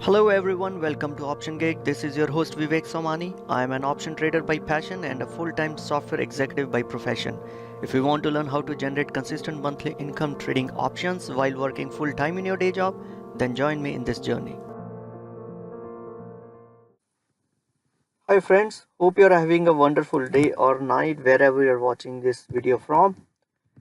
Hello everyone, welcome to Optiongig. This is your host Vivek Somani. I am an option trader by passion and a full-time software executive by profession. If you want to learn how to generate consistent monthly income trading options while working full-time in your day job, then join me in this journey. Hi friends, hope you are having a wonderful day or night wherever you are watching this video from.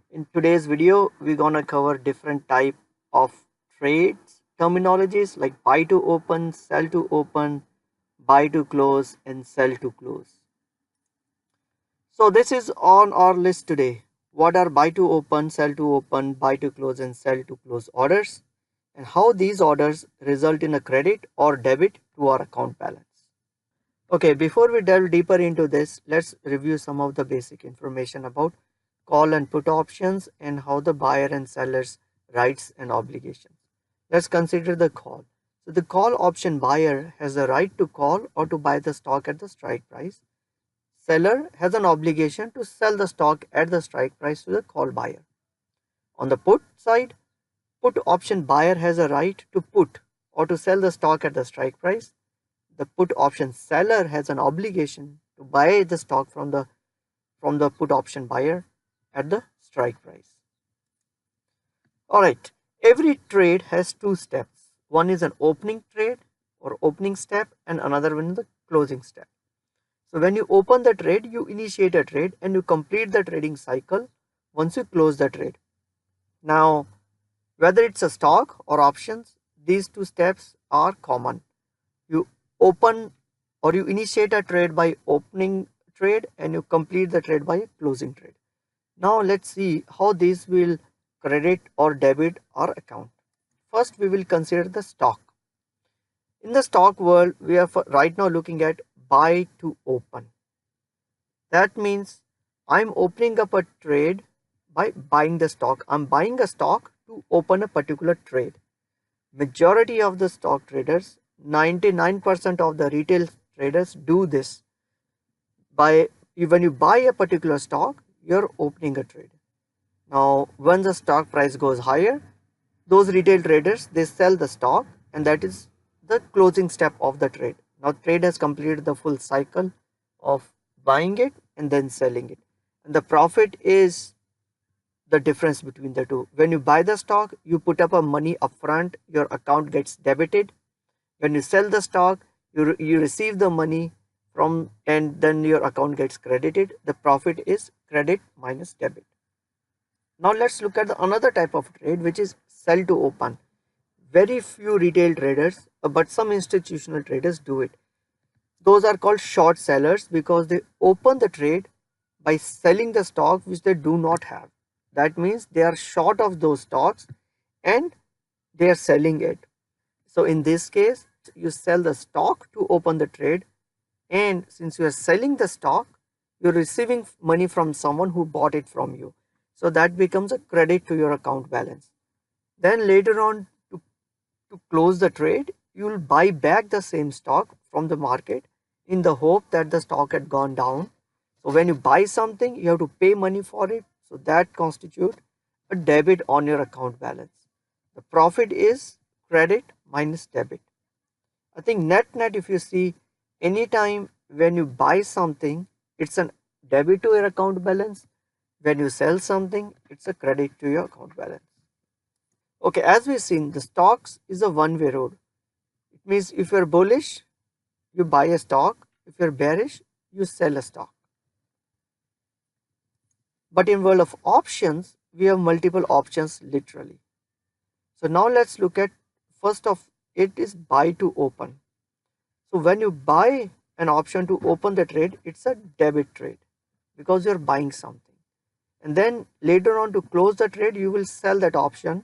In today's video, we're gonna cover different type of trades terminologies like buy to open, sell to open, buy to close, and sell to close. So this is on our list today. What are buy to open, sell to open, buy to close, and sell to close orders, and how these orders result in a credit or debit to our account balance. Okay, before we delve deeper into this, let's review some of the basic information about call and put options and how the buyer and seller's rights and obligations. Let's consider the call. So the call option buyer has the right to call or to buy the stock at the strike price. Seller has an obligation to sell the stock at the strike price to the call buyer. On the put side, put option buyer has a right to put or to sell the stock at the strike price. The put option seller has an obligation to buy the stock from the put option buyer at the strike price. Alright, every trade has two steps. One is an opening trade or opening step, and another one is the closing step. So when you open the trade, you initiate a trade and you complete the trading cycle once you close the trade. Now, whether it's a stock or options, these two steps are common. You open or you initiate a trade by opening trade and you complete the trade by closing trade. Now let's see how these will credit or debit our account. First, we will consider the stock. In the stock world, we are right now looking at buy to open. That means I'm opening up a trade by buying the stock. I'm buying a stock to open a particular trade. Majority of the stock traders, 99% of the retail traders do this. When you buy a particular stock, you're opening a trade. Now, when the stock price goes higher, those retail traders, they sell the stock, and that is the closing step of the trade. Now, trade has completed the full cycle of buying it and then selling it. And the profit is the difference between the two. When you buy the stock, you put up a money upfront, your account gets debited. When you sell the stock, you receive the money from, and then your account gets credited. The profit is credit minus debit. Now let's look at another type of trade, which is sell to open. Very few retail traders, but some institutional traders do it. Those are called short sellers because they open the trade by selling the stock which they do not have. That means they are short of those stocks and they are selling it. So in this case, you sell the stock to open the trade, and since you are selling the stock, you're receiving money from someone who bought it from you. So that becomes a credit to your account balance. Then later on, to close the trade, you will buy back the same stock from the market in the hope that the stock had gone down. So when you buy something, you have to pay money for it. So that constitutes a debit on your account balance. The profit is credit minus debit. I think net if you see, anytime when you buy something, it's a debit to your account balance. When you sell something, it's a credit to your account balance. Okay, as we've seen, the stocks is a one-way road. It means if you're bullish, you buy a stock. If you're bearish, you sell a stock. But in world of options, we have multiple options literally. So now let's look at first of it is buy to open. So when you buy an option to open the trade, it's a debit trade because you're buying something. And then later on to close the trade, you will sell that option,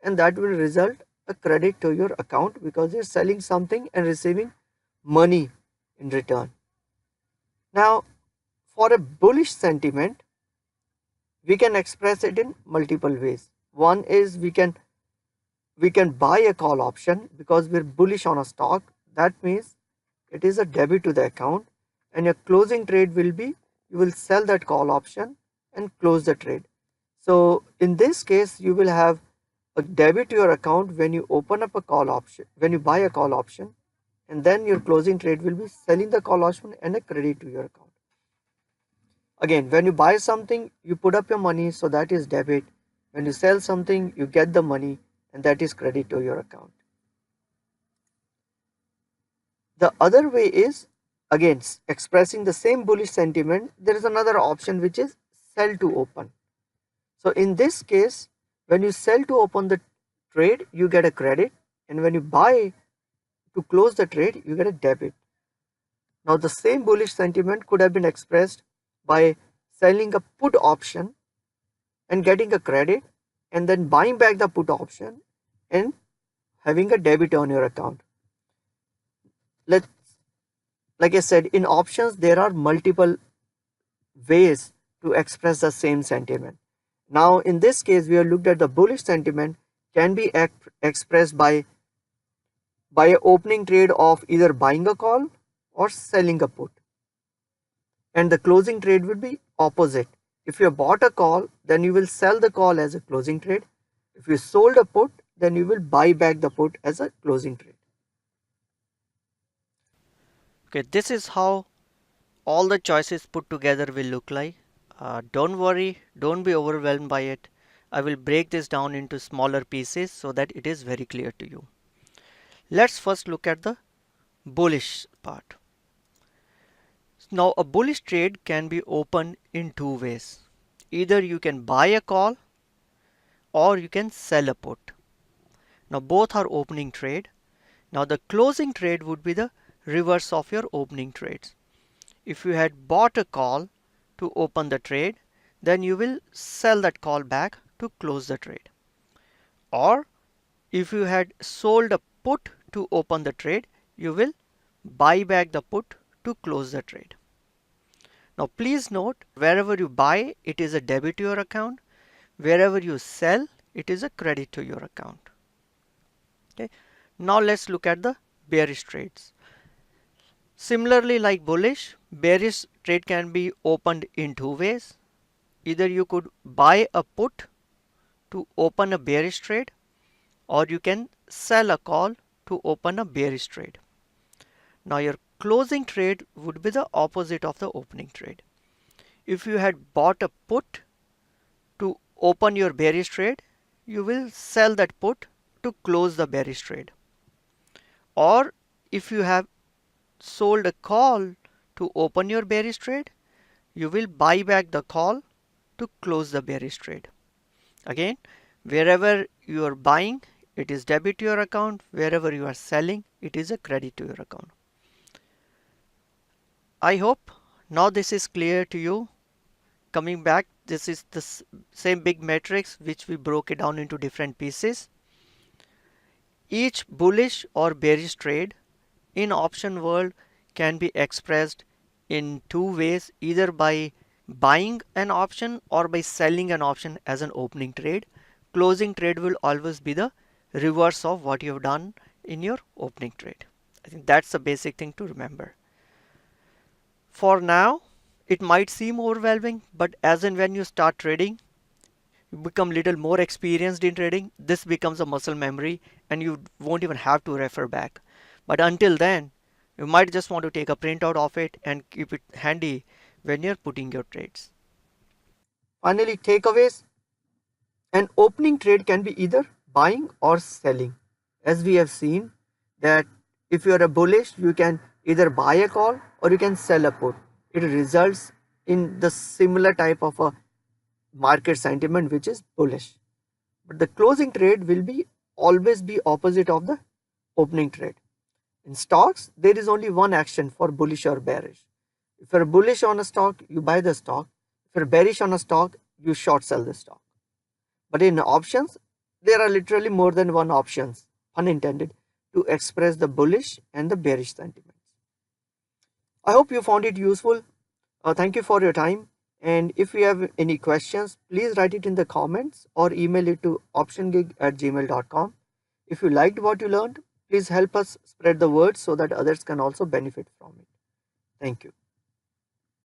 and that will result a credit to your account because you're selling something and receiving money in return. Now, for a bullish sentiment, we can express it in multiple ways. One is we can buy a call option because we're bullish on a stock. That means it is a debit to the account, and your closing trade will be you will sell that call option and close the trade. So in this case, you will have a debit to your account when you open up a call option, when you buy a call option, and then your closing trade will be selling the call option and a credit to your account. Again, when you buy something, you put up your money, so that is debit. When you sell something, you get the money, and that is credit to your account. The other way is, again, expressing the same bullish sentiment. There is another option which is sell to open. So in this case, when you sell to open the trade, you get a credit, and when you buy to close the trade, you get a debit. Now the same bullish sentiment could have been expressed by selling a put option and getting a credit, and then buying back the put option and having a debit on your account. Like I said, in options there are multiple ways to express the same sentiment. Now in this case, we have looked at the bullish sentiment can be expressed by an opening trade of either buying a call or selling a put, and the closing trade will be opposite. If you bought a call, then you will sell the call as a closing trade. If you sold a put, then you will buy back the put as a closing trade. Okay, this is how all the choices put together will look like. Don't worry, don't be overwhelmed by it. I will break this down into smaller pieces so that it is very clear to you. Let's first look at the bullish part. Now a bullish trade can be opened in two ways. Either you can buy a call or you can sell a put. Now both are opening trade. Now the closing trade would be the reverse of your opening trades. If you had bought a call to open the trade, then you will sell that call back to close the trade. Or if you had sold a put to open the trade, you will buy back the put to close the trade. Now please note, wherever you buy, it is a debit to your account. Wherever you sell, it is a credit to your account. Okay. Now let's look at the bearish trades. Similarly, like bullish, bearish trade can be opened in two ways. Either you could buy a put to open a bearish trade, or you can sell a call to open a bearish trade. Now your closing trade would be the opposite of the opening trade. If you had bought a put to open your bearish trade, you will sell that put to close the bearish trade. Or if you have sold a call to open your bearish trade, you will buy back the call to close the bearish trade. Again, wherever you are buying, it is debit to your account. Wherever you are selling, it is a credit to your account. I hope now this is clear to you. Coming back, this is the same big matrix which we broke it down into different pieces. Each bullish or bearish trade in option world can be expressed in two ways, either by buying an option or by selling an option as an opening trade. Closing trade will always be the reverse of what you have done in your opening trade. I think that's the basic thing to remember. For now, it might seem overwhelming, but as and when you start trading, you become little more experienced in trading. This becomes a muscle memory and you won't even have to refer back. But until then, you might just want to take a printout of it and keep it handy when you're putting your trades. Finally, takeaways. An opening trade can be either buying or selling. As we have seen that if you are a bullish, you can either buy a call or you can sell a put. It results in the similar type of a market sentiment which is bullish. But the closing trade will be always be opposite of the opening trade. In stocks, there is only one action for bullish or bearish. If you're bullish on a stock, you buy the stock. If you're bearish on a stock, you short sell the stock. But in options, there are literally more than one options, unintended, to express the bullish and the bearish sentiments. I hope you found it useful. Thank you for your time. And if you have any questions, please write it in the comments or email it to optiongig@gmail.com. If you liked what you learned, please help us spread the word so that others can also benefit from it. Thank you.